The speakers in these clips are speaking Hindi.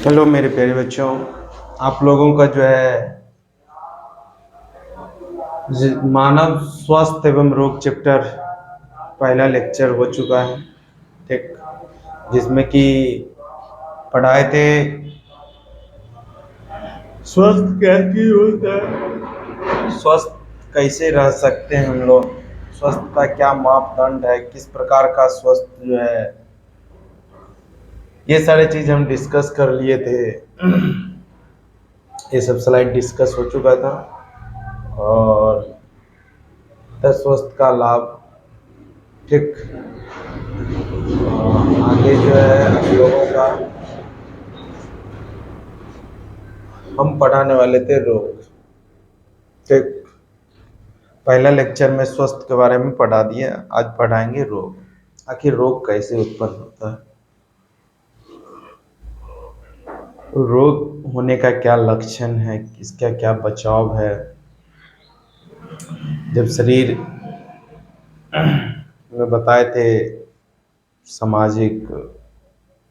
हेलो मेरे प्यारे बच्चों, आप लोगों का जो है मानव स्वास्थ्य एवं रोग चैप्टर पहला लेक्चर हो चुका है। ठीक, जिसमें कि पढ़ाए थे स्वस्थ क्या चीज होता है, स्वस्थ कैसे रह सकते हैं हम लोग, स्वस्थ का क्या मापदंड है, किस प्रकार का स्वस्थ जो है, ये सारे चीज हम डिस्कस कर लिए थे। ये सब स्लाइड डिस्कस हो चुका था और स्वस्थ का लाभ। ठीक, आगे जो है आप लोगों का हम पढ़ाने वाले थे रोग। ठीक, पहला लेक्चर में स्वस्थ के बारे में पढ़ा दिया, आज पढ़ाएंगे रोग। आखिर रोग कैसे उत्पन्न होता है, रोग होने का क्या लक्षण है, इसका क्या बचाव है। जब शरीर में बताए थे सामाजिक,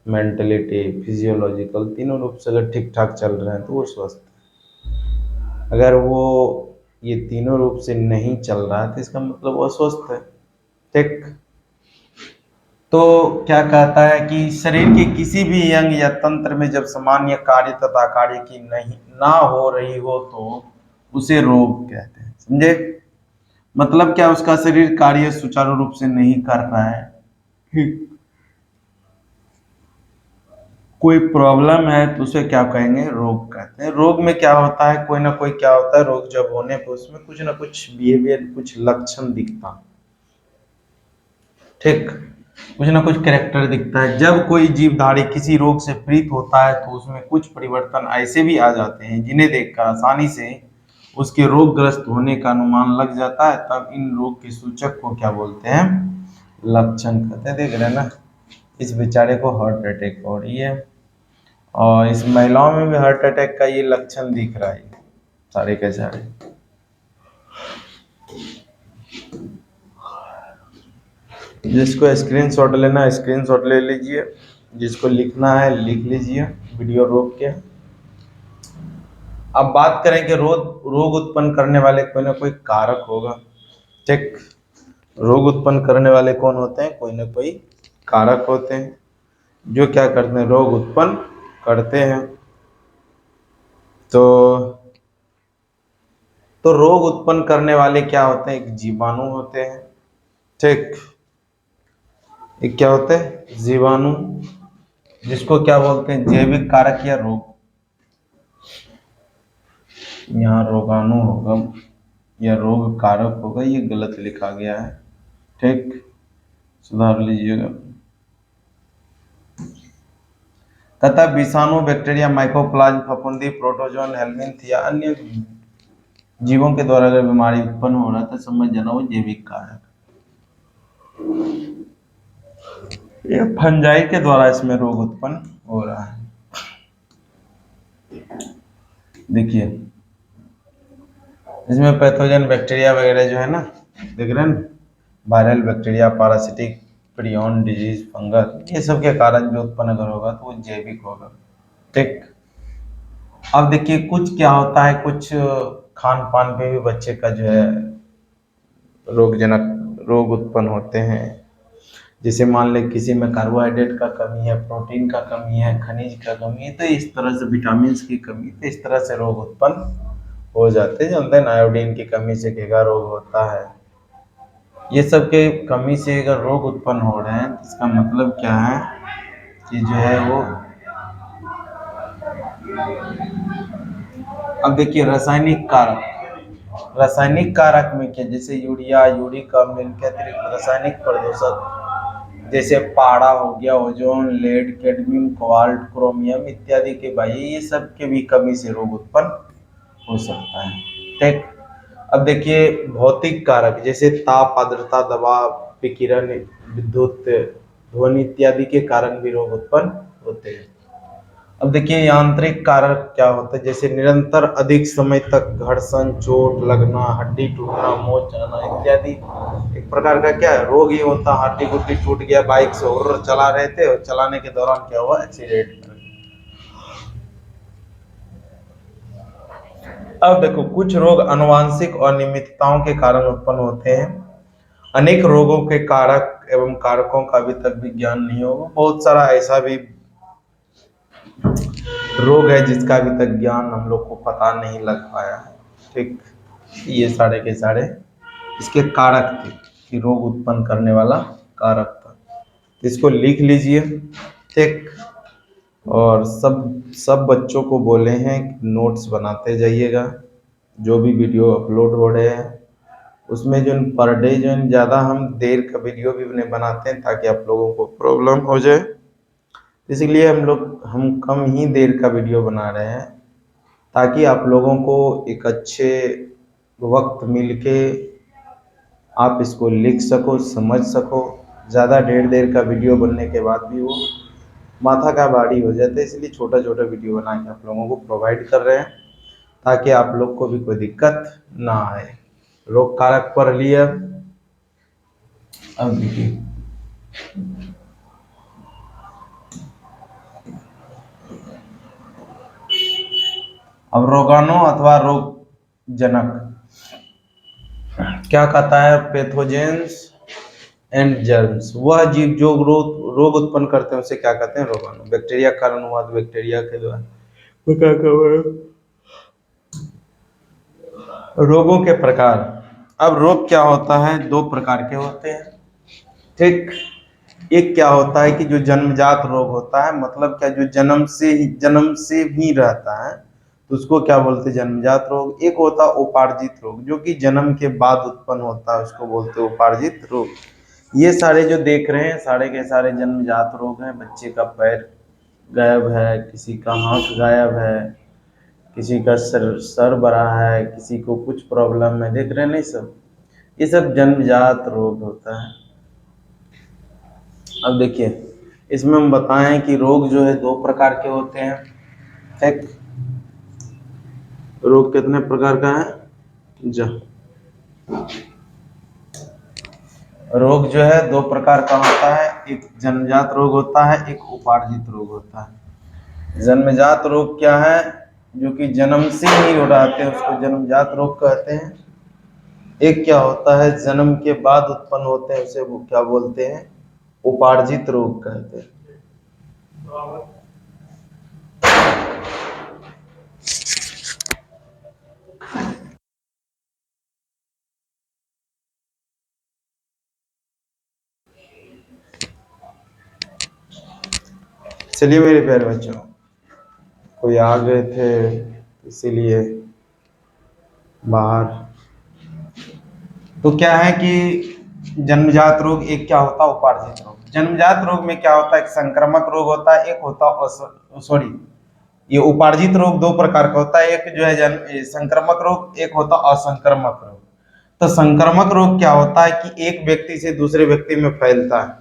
मेंटलिटी, फिजियोलॉजिकल तीनों रूप से अगर ठीक ठाक चल रहे हैं तो वो स्वस्थ है। अगर वो ये तीनों रूप से नहीं चल रहा है तो इसका मतलब वो अस्वस्थ है। ठीक, तो क्या कहता है कि शरीर के किसी भी अंग या तंत्र में जब सामान्य कार्य तथा कार्य की नहीं ना हो रही हो तो उसे रोग कहते हैं। समझे? मतलब क्या, उसका शरीर कार्य सुचारू रूप से नहीं कर रहा है, ठीक, कोई प्रॉब्लम है तो उसे क्या कहेंगे, रोग कहते हैं। रोग में क्या होता है, कोई ना कोई क्या होता है, रोग जब होने पर उसमें कुछ ना कुछ बिहेवियर, कुछ लक्षण दिखता, ठीक, कुछ ना कुछ कैरेक्टर दिखता है। जब कोई जीवधारी किसी रोग से पीड़ित होता है तो उसमें कुछ परिवर्तन ऐसे भी आ जाते हैं जिन्हें देखकर आसानी से उसके रोगग्रस्त होने का अनुमान लग जाता है। तब इन रोग के सूचक को क्या बोलते हैं, लक्षण कहते हैं। देख रहे हैं ना, इस बेचारे को हार्ट अटैक हो रही है और इस महिलाओं में भी हार्ट अटैक का ये लक्षण दिख रहा है, सारे के सारे। जिसको स्क्रीनशॉट लेना है स्क्रीनशॉट ले लीजिए, जिसको लिखना है लिख लीजिए वीडियो रोक के। अब बात करें कि रोग उत्पन्न करने वाले कोई ना कोई कारक होगा। ठीक, रोग उत्पन्न करने वाले कौन होते हैं, कोई ना कोई कारक होते हैं जो क्या करते हैं, रोग उत्पन्न करते हैं। तो रोग उत्पन्न करने वाले क्या होते हैं, एक जीवाणु होते हैं। ठीक, एक क्या होते हैं, जीवाणु, जिसको क्या बोलते हैं, जैविक कारक या रोग। यहाँ रोगाणु होगा या रोग कारक होगा, ये गलत लिखा गया है। ठीक, सुधार लीजिएगा। तथा विषाणु, बैक्टीरिया, माइकोप्लाज्म, फफूंदी, प्रोटोजोन, हेलमिंथ या अन्य जीवों के द्वारा अगर बीमारी उत्पन्न हो रहा है तो समझ जाना वो जैविक कारक। ये फंजाई के द्वारा इसमें रोग उत्पन्न हो रहा है। देखिए, इसमें पैथोजन बैक्टीरिया वगैरह जो है ना, देख रहे हैं, viral bacteria, parasitic, prion disease, fungus, ये सब के कारण जो उत्पन्न अगर होगा तो वो जैविक होगा। ठीक, अब देखिए कुछ क्या होता है, कुछ खान पान पे भी बच्चे का जो है रोगजनक रोग उत्पन्न होते हैं। जैसे मान ले किसी में कार्बोहाइड्रेट का कमी है, प्रोटीन का कमी है, खनिज का कमी है, तो इस तरह से विटामिन की कमी, तो इस तरह से रोग उत्पन्न हो जाते हैं। जानते हैं, आयोडीन की कमी से घेगा रोग होता है। ये सब के कमी से अगर रोग उत्पन्न हो रहे हैं तो इसका मतलब क्या है कि जो है वो, अब देखिए रासायनिक कारक में क्या, जैसे यूरिया, यूरिक अम्ल के अतिरिक्त रासायनिक प्रदूषक जैसे पारा हो गया, ozone, lead, cadmium, cobalt, chromium इत्यादि के भाई, ये सब के भी कमी से रोग उत्पन्न हो सकता है। ठीक, अब देखिए भौतिक कारक जैसे ताप, आर्द्रता, दबाव, विकिरण, विद्युत, ध्वनि इत्यादि के कारण भी रोग उत्पन्न होते हैं। अब देखिए यांत्रिक कारक क्या होता है, जैसे निरंतर अधिक समय तक घर्षण, चोट लगना, हड्डी टूटना, मोच आना इत्यादि एक प्रकार का क्या है, रोग ही होता। हड्डी गुड्डी टूट गया, बाइक से और चला रहे थे और चलाने के दौरान क्या हुआ, एक्सीडेंट। अब देखो, कुछ रोग आनुवंशिक अनियमितताओं के कारण उत्पन्न होते हैं। अनेक रोगों के कारक एवं कारकों का अभी तक विज्ञान नहीं होगा। बहुत सारा ऐसा भी रोग है जिसका अभी तक ज्ञान हम लोग को पता नहीं लग पाया है। ठीक, ये सारे के सारे इसके कारक थे कि रोग उत्पन्न करने वाला कारक था। इसको लिख लीजिए। ठीक, और सब सब बच्चों को बोले हैं कि नोट्स बनाते जाइएगा। जो भी वीडियो अपलोड हो रहे हैं उसमें जो पर डे जो ज़्यादा हम देर का वीडियो भी उन्हें बनाते हैं ताकि आप लोगों को प्रॉब्लम हो जाए, इसलिए हम कम ही देर का वीडियो बना रहे हैं ताकि आप लोगों को एक अच्छे वक्त मिल के आप इसको लिख सको, समझ सको। ज़्यादा देर का वीडियो बनने के बाद भी वो माथा का भारी हो जाता है, इसलिए छोटा छोटा वीडियो बना के आप लोगों को प्रोवाइड कर रहे हैं ताकि आप लोग को भी कोई दिक्कत ना आए। रोग कारक पढ़ लिया। अब देखिए, अब रोगाणु अथवा रोग जनक क्या कहता है? पैथोजेंस एंड जर्म्स, वह जीव जो रोग उत्पन्न करते हैं उसे क्या कहते हैं? रोगाणु। बैक्टीरिया का कारण हुआ तो बैक्टीरिया के द्वारा वो क्या रोगों के प्रकार। अब रोग क्या होता है? दो प्रकार के होते हैं। ठीक, एक क्या होता है कि जो जन्मजात रोग होता है, मतलब क्या, जो जन्म से भी रहता है तो उसको क्या बोलते हैं? जन्मजात रोग। एक होता है उपार्जित रोग, जो कि जन्म के बाद उत्पन्न होता है, उसको बोलते हैं उपार्जित रोग। ये सारे जो देख रहे हैं सारे के सारे जन्मजात रोग हैं। बच्चे का पैर गायब है, किसी का हाथ गायब है, किसी का सर बड़ा है, किसी को कुछ प्रॉब्लम है, देख रहे हैं नहीं सब, ये सब जन्मजात रोग होता है। अब देखिए, इसमें हम बताएं कि रोग जो है दो प्रकार के होते हैं। एक रोग कितने प्रकार का है? रोग जो है दो प्रकार का होता है। एक जन्मजात रोग होता है, एक उपार्जित रोग होता है। जन्मजात रोग क्या है? जो कि जन्म से ही हो रहते हैं, उसको जन्मजात रोग कहते हैं। एक क्या होता है? जन्म के बाद उत्पन्न होते हैं, उसे वो क्या बोलते हैं? उपार्जित रोग कहते हैं। चलिए मेरे प्यारे बच्चों, कोई आ गए थे इसीलिए बाहर। तो क्या है कि जन्मजात रोग एक क्या होता है? उपार्जित रोग। जन्मजात रोग में क्या होता है? एक संक्रामक रोग होता है, एक होता है सॉरी, ये उपार्जित रोग दो प्रकार का होता है। एक जो है संक्रामक रोग, एक होता है असंक्रामक रोग। तो संक्रामक रोग क्या होता है कि एक व्यक्ति से दूसरे व्यक्ति में फैलता है।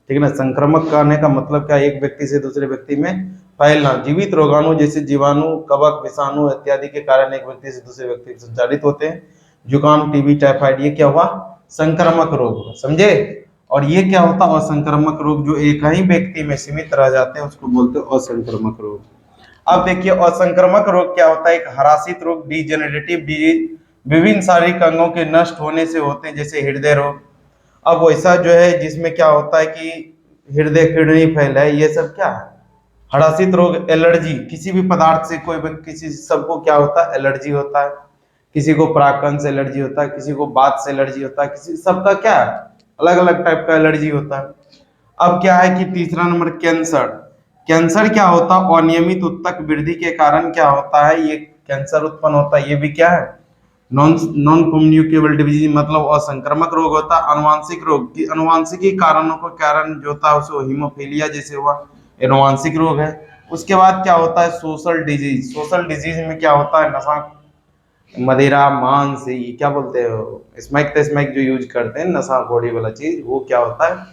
ठीक है ना? संक्रामक कहने का मतलब क्या? एक व्यक्ति से दूसरे व्यक्ति में फैलना। जीवित रोगाणु जैसे जीवाणु, कवक, विषाणु इत्यादि के कारण एक व्यक्ति से दूसरे व्यक्ति में संचारित होते हैं। जुकाम, टीबी, टाइफाइड, ये क्या हुआ? संक्रामक रोग हुआ, समझे? और ये क्या होता है? असंक्रामक रोग, जो एक ही व्यक्ति में सीमित रह जाते हैं, उसको बोलते हैं असंक्रामक रोग। अब देखिए, असंक्रामक रोग क्या होता है? एक हरासित रोग, डिजेनरेटिव डिजीज, विभिन्न शारीरिक अंगों के नष्ट होने से होते हैं, जैसे हृदय रोग। अब वैसा जो है जिसमें क्या होता है कि हृदय किडनी फैल है, ये सब क्या है? हरासित रोग। एलर्जी, किसी भी पदार्थ से कोई किसी सबको क्या होता है? एलर्जी होता है। किसी को परागकण से एलर्जी होता है, किसी को बात से एलर्जी होता है, किसी सबका क्या है? अलग अलग टाइप का एलर्जी होता है। अब क्या है कि तीसरा नंबर कैंसर। कैंसर क्या होता है? अनियमित उत्तक वृद्धि के कारण क्या होता है? ये कैंसर उत्पन्न होता है। ये भी क्या है? नॉन नॉन कम्युनिकेबल डिजीज, मतलब असंक्रामक रोग होता है। अनुवांशिक रोग की अनुवांशिकी कारणों को कारण जो होता है उसे हीमोफीलिया जैसे हुआ, अनुवांशिक रोग है। उसके बाद क्या होता है? Social disease. सोशल डिजीज में क्या होता है? नशा, मदिरा, मांस, ये क्या बोलते हैं, स्मैक स्मैक जो यूज करते हैं, नशा घोड़ी वाला चीज, वो क्या होता है?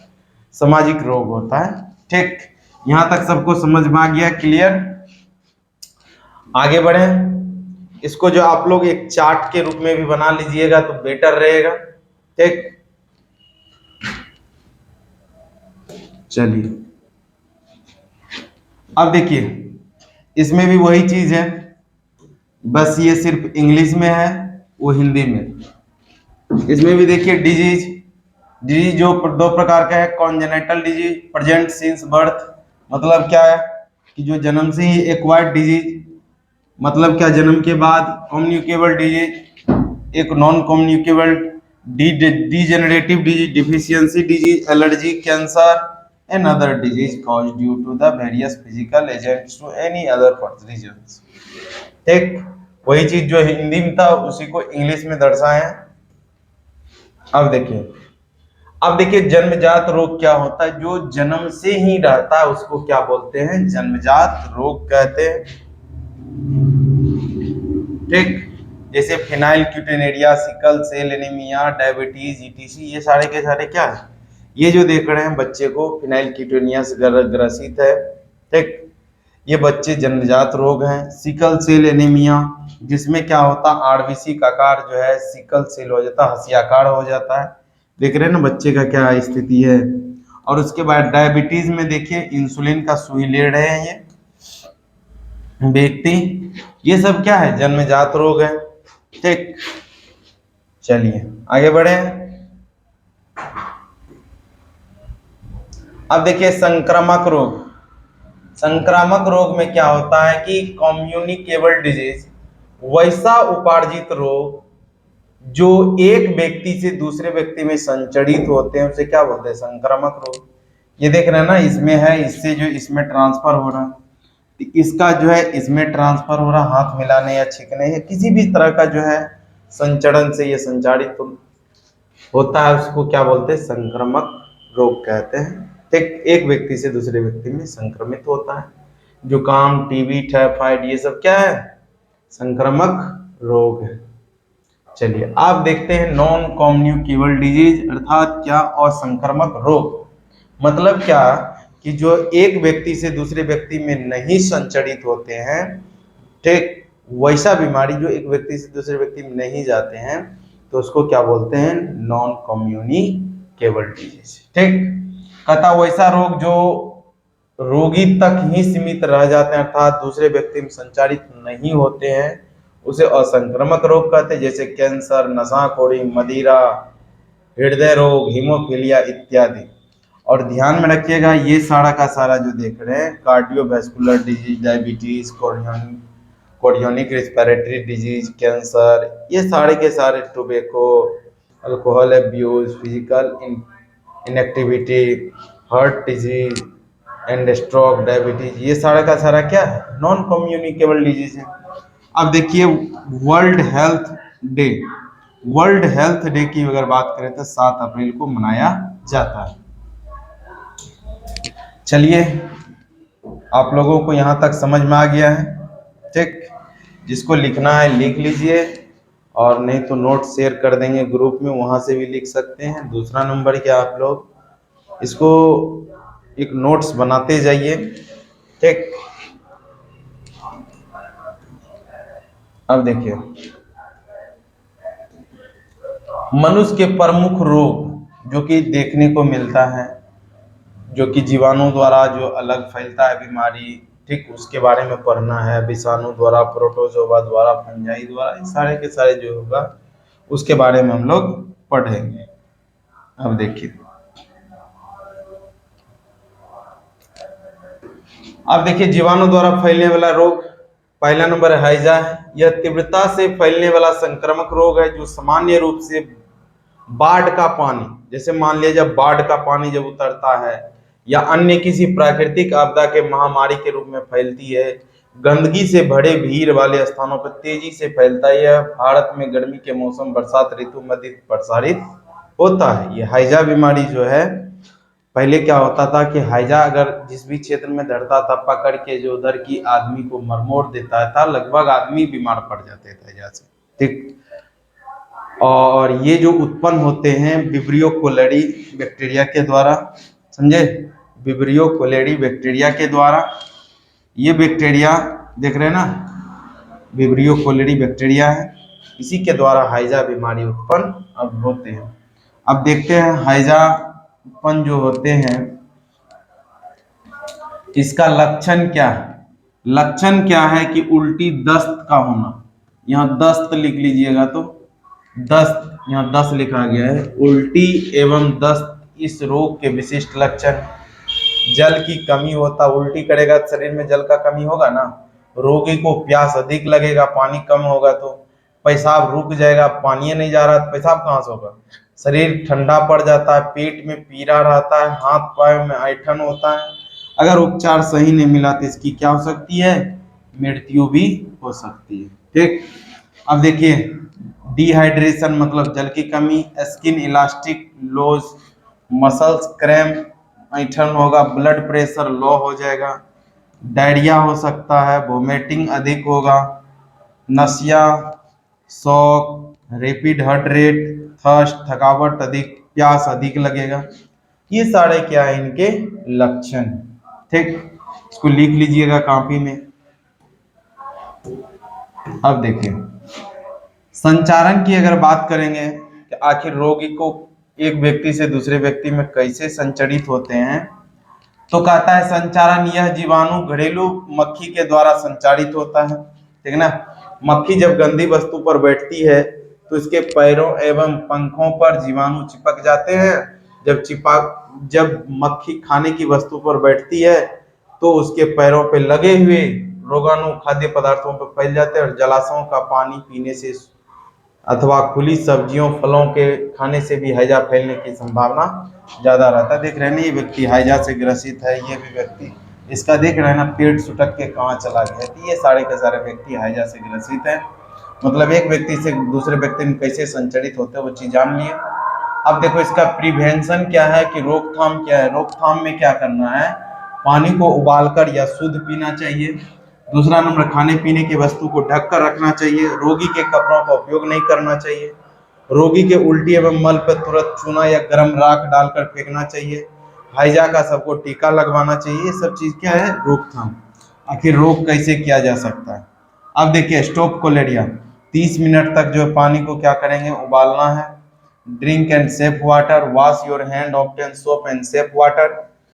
सामाजिक रोग होता है। ठीक, यहाँ तक सबको समझ में आ गया? क्लियर? आगे बढ़े। इसको जो आप लोग एक चार्ट के रूप में भी बना लीजिएगा तो बेटर रहेगा। ठीक, चलिए अब देखिए, इसमें भी वही चीज है बस ये सिर्फ इंग्लिश में है, वो हिंदी में। इसमें भी देखिए डिजीज, डिजीज जो दो प्रकार का है, congenital disease present since birth, मतलब क्या है कि जो जन्म से ही एक्वायर्ड डिजीज, मतलब क्या जन्म के बाद, कम्युनिकेबल डिजीज एक non communicable, degenerative disease deficiency disease, allergy, cancer and other disease cause due to the various physical agents to any other reasons. ठीक, वही चीज जो हिंदी में था उसी को इंग्लिश में दर्शाए हैं। अब देखिए जन्मजात रोग क्या होता है, जो जन्म से ही रहता है उसको क्या बोलते हैं, जन्मजात रोग कहते हैं। ठीक, जैसे phenylketonuria, sickle cell anaemia, diabetes, etc, ये सारे के सारे क्या है, ये जो देख रहे हैं बच्चे को फिनाइल क्यूटेनिया से ग्रसित है। ठीक, ये बच्चे जन्मजात रोग हैं। सिकल सेल एनीमिया, जिसमें क्या होता है आरबीसी का आकार जो है सिकल सेल हो जाता है, हंसियाकार हो जाता है। देख रहे हैं ना बच्चे का क्या स्थिति है। और उसके बाद डायबिटीज में देखिए इंसुलिन का सुई ले रहे हैं ये व्यक्ति, ये सब क्या है, जन्मजात रोग है। ठीक, चलिए आगे बढ़े। अब देखिए संक्रामक रोग। संक्रामक रोग में क्या होता है कि कम्युनिकेबल डिजीज, वैसा उपार्जित रोग जो एक व्यक्ति से दूसरे व्यक्ति में संचरित होते हैं, उसे क्या बोलते हैं, संक्रामक रोग। ये देख रहे हैं ना, इसमें है, इससे जो इसमें ट्रांसफर हो रहा है, तो इसका जो है इसमें ट्रांसफर हो रहा, हाथ मिलाने या छींकने या किसी भी तरह का जो है संचरण से ये संचारित होता है, उसको क्या बोलते हैं, संक्रामक रोग कहते हैं। ठीक, एक व्यक्ति से दूसरे व्यक्ति में संक्रमित होता है। जुकाम, टीबी, टाइफाइड, ये सब क्या है, संक्रामक रोग है। चलिए आप देखते हैं नॉन कम्युनिकेबल डिजीज अर्थात क्या, और संक्रामक रोग मतलब क्या कि जो एक व्यक्ति से दूसरे व्यक्ति में नहीं संचरित होते हैं। ठीक, वैसा बीमारी जो एक व्यक्ति से दूसरे व्यक्ति में नहीं जाते हैं, तो उसको क्या बोलते हैं, नॉन कम्युनिकेबल डिजीज। ठीक, कहता वैसा रोग जो रोगी तक ही सीमित रह जाते हैं अर्थात दूसरे व्यक्ति में संचारित नहीं होते हैं, उसे असंक्रामक रोग कहते हैं। जैसे कैंसर, नशाखोरी, मदिरा, हृदय रोग, हीमोफीलिया इत्यादि। और ध्यान में रखिएगा ये सारा का सारा जो देख रहे हैं, cardiovascular disease, diabetes, chorionic respiratory disease, cancer, ये सारे के सारे, tobacco, alcohol abuse, physical inactivity, heart disease and stroke, diabetes, ये सारा का सारा क्या है, नॉन कम्युनिकेबल डिजीज है। अब देखिए world health day, world health day की अगर बात करें तो 7 अप्रैल को मनाया जाता है। चलिए आप लोगों को यहाँ तक समझ में आ गया है। ठीक, जिसको लिखना है लिख लीजिए, और नहीं तो नोट शेयर कर देंगे ग्रुप में, वहां से भी लिख सकते हैं। दूसरा नंबर क्या, आप लोग इसको एक नोट्स बनाते जाइए। ठीक, अब देखिए मनुष्य के प्रमुख रोग जो कि देखने को मिलता है, जो कि जीवाणु द्वारा जो अलग फैलता है बीमारी, ठीक, उसके बारे में पढ़ना है। विषाणु द्वारा, प्रोटोजोआ द्वारा, फंजाई द्वारा, ये सारे के सारे जो होगा उसके बारे में हम लोग पढ़ेंगे। अब देखिए, अब देखिए जीवाणु द्वारा फैलने वाला रोग, पहला नंबर है हैजा है। यह तीव्रता से फैलने वाला संक्रामक रोग है जो सामान्य रूप से बाढ़ का पानी, जैसे मान लिया जब बाढ़ का पानी जब उतरता है या अन्य किसी प्राकृतिक आपदा के महामारी के रूप में फैलती है, गंदगी से भरे भीड़ वाले स्थानों पर तेजी से फैलता है। यह भारत में गर्मी के मौसम, बरसात ऋतु में अधिक प्रसारित होता है। ये हैजा बीमारी जो है, पहले क्या होता था कि हैजा अगर जिस भी क्षेत्र में धरता था, पकड़ के जो उधर की आदमी को मरमोड़ देता था, लगभग आदमी बीमार पड़ जाते थे हैजा से। ठीक, और ये जो उत्पन्न होते हैं विब्रियो कोलेरी बैक्टीरिया के द्वारा, समझे, विब्रियो कोलेरी बैक्टीरिया के द्वारा। ये बैक्टीरिया देख रहे हैं ना, विब्रियो कोलेरी बैक्टीरिया है, इसी के द्वारा हैजा बीमारी उत्पन्न अब होते हैं। अब देखते हैं हैजा उत्पन्न जो होते हैं इसका लक्षण क्या है। लक्षण क्या है कि उल्टी, दस्त का होना, यहाँ दस्त लिख लीजिएगा, तो दस्त, यहाँ 10 लिखा गया है। उल्टी एवं दस्त इस रोग के विशिष्ट लक्षण। जल की कमी होता, उल्टी करेगा तो शरीर में जल का कमी होगा ना, रोगी को प्यास अधिक लगेगा, पानी कम होगा तो पेशाब रुक जाएगा, पानी नहीं जा रहा तो पेशाब कहाँ से होगा, शरीर ठंडा पड़ जाता है, पेट में पीड़ा रहता है, हाथ पैर में ऐंठन होता है। अगर उपचार सही नहीं मिला तो इसकी क्या हो सकती है, मृत्यु भी हो सकती है। ठीक, अब देखिए डिहाइड्रेशन मतलब जल की कमी, skin elastic loss, muscles cramp, ऐंठन होगा, ब्लड प्रेशर लो हो जाएगा, डायरिया हो सकता है, वोमिटिंग अधिक होगा, नसिया, शौक, रैपिड हार्ट रेट, थर्स्ट, थकावट अधिक, प्यास अधिक लगेगा। ये सारे क्या है इनके लक्षण। ठीक, इसको लिख लीजिएगा कॉपी में। अब देखिए संचारण की अगर बात करेंगे कि आखिर रोगी को एक व्यक्ति से दूसरे व्यक्ति में कैसे संचरित होते हैं, तो कहता है संचारण यह जीवाणु घरेलू मक्खी के द्वारा संचारित होता है। ठीक ना, मक्खी जब गंदी वस्तु पर बैठती है तो इसके पैरों एवं पंखों पर जीवाणु चिपक जाते हैं। जब मक्खी खाने की वस्तु पर बैठती है तो उसके पैरों पे लगे हुए रोगाणु खाद्य पदार्थों पर फैल जाते हैं और जलाशयों का पानी पीने से अथवा खुली सब्जियों फलों के खाने से भी हैजा फैलने की संभावना ज्यादा रहता है। देख रहे हैं ये व्यक्ति हैजा से ग्रसित है, ये भी व्यक्ति, इसका देख रहे हैं ना पेट सुटक के कहाँ चला गया। तो ये सारे के सारे व्यक्ति हैजा से ग्रसित है। मतलब एक व्यक्ति से दूसरे व्यक्ति में कैसे संचरित होते हैं वो चीज जान लिए। अब देखो इसका प्रिवेंशन क्या है कि रोकथाम क्या है। रोकथाम में क्या करना है, पानी को उबालकर या शुद्ध पीना चाहिए। दूसरा नंबर, खाने पीने की वस्तु को ढक कर रखना चाहिए। रोगी के कपड़ों का उपयोग नहीं करना चाहिए। रोगी के उल्टी एवं मल पर तुरंत चूना या गर्म राख डालकर फेंकना चाहिए। हैजा का सबको टीका लगवाना चाहिए। ये सब चीज क्या है, रोकथाम। आखिर रोग कैसे किया जा सकता है। अब देखिए स्टॉप कोलेरिया, 30 मिनट तक जो है पानी को क्या करेंगे, उबालना है। Drink and safe water, wash your hand often, soap and safe water.